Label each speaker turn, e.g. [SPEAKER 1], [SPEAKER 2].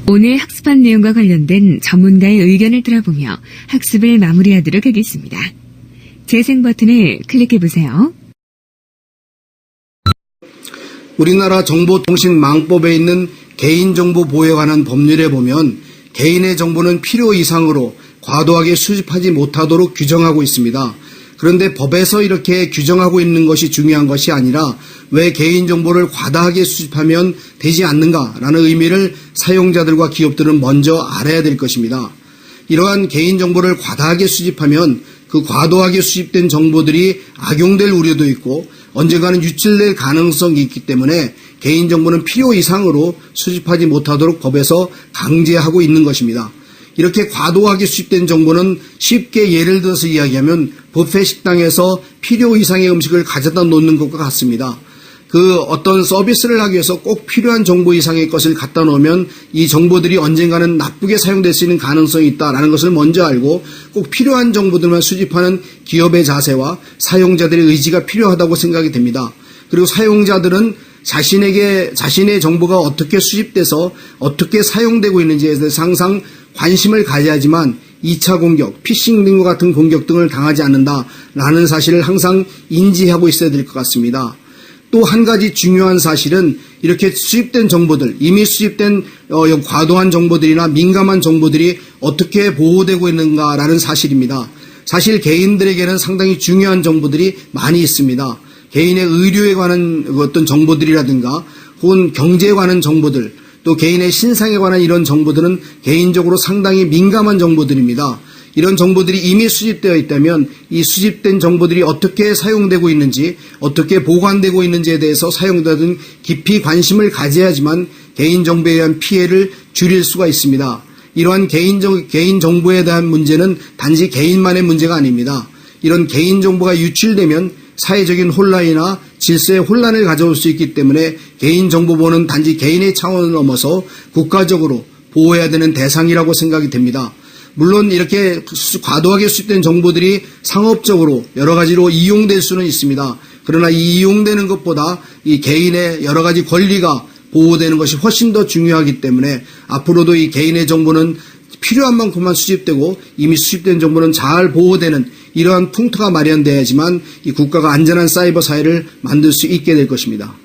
[SPEAKER 1] 오늘 학습한 내용과 관련된 전문가의 의견을 들어보며 학습을 마무리하도록 하겠습니다. 재생 버튼을 클릭해보세요.
[SPEAKER 2] 우리나라 정보통신망법에 있는 개인정보 보호에 관한 법률에 보면 개인의 정보는 필요 이상으로 과도하게 수집하지 못하도록 규정하고 있습니다. 그런데 법에서 이렇게 규정하고 있는 것이 중요한 것이 아니라 왜 개인정보를 과다하게 수집하면 되지 않는가라는 의미를 사용자들과 기업들은 먼저 알아야 될 것입니다. 이러한 개인정보를 과다하게 수집하면 그 과도하게 수집된 정보들이 악용될 우려도 있고 언젠가는 유출될 가능성이 있기 때문에 개인정보는 필요 이상으로 수집하지 못하도록 법에서 강제하고 있는 것입니다. 이렇게 과도하게 수집된 정보는 쉽게 예를 들어서 이야기하면 뷔페 식당에서 필요 이상의 음식을 가져다 놓는 것과 같습니다. 그 어떤 서비스를 하기 위해서 꼭 필요한 정보 이상의 것을 갖다 놓으면 이 정보들이 언젠가는 나쁘게 사용될 수 있는 가능성이 있다는 것을 먼저 알고 꼭 필요한 정보들만 수집하는 기업의 자세와 사용자들의 의지가 필요하다고 생각이 됩니다. 그리고 사용자들은 자신의 정보가 어떻게 수집돼서 어떻게 사용되고 있는지에 대해서 항상 관심을 가져야지만 2차 공격, 피싱 등과 같은 공격 등을 당하지 않는다라는 사실을 항상 인지하고 있어야 될 것 같습니다. 또 한 가지 중요한 사실은 이렇게 수집된 정보들, 이미 수집된 과도한 정보들이나 민감한 정보들이 어떻게 보호되고 있는가라는 사실입니다. 사실 개인들에게는 상당히 중요한 정보들이 많이 있습니다. 개인의 의료에 관한 어떤 정보들이라든가 혹은 경제에 관한 정보들, 또 개인의 신상에 관한 이런 정보들은 개인적으로 상당히 민감한 정보들입니다. 이런 정보들이 이미 수집되어 있다면 이 수집된 정보들이 어떻게 사용되고 있는지, 어떻게 보관되고 있는지에 대해서 사용자들은 깊이 관심을 가져야지만 개인정보에 대한 피해를 줄일 수가 있습니다. 이러한 개인정보에 대한 문제는 단지 개인만의 문제가 아닙니다. 이런 개인정보가 유출되면 사회적인 혼란이나 질서의 혼란을 가져올 수 있기 때문에 개인정보보호는 단지 개인의 차원을 넘어서 국가적으로 보호해야 되는 대상이라고 생각이 됩니다. 물론 이렇게 과도하게 수집된 정보들이 상업적으로 여러 가지로 이용될 수는 있습니다. 그러나 이 이용되는 것보다 이 개인의 여러 가지 권리가 보호되는 것이 훨씬 더 중요하기 때문에 앞으로도 이 개인의 정보는 필요한 만큼만 수집되고 이미 수집된 정보는 잘 보호되는 이러한 풍토가 마련돼야지만 이 국가가 안전한 사이버 사회를 만들 수 있게 될 것입니다.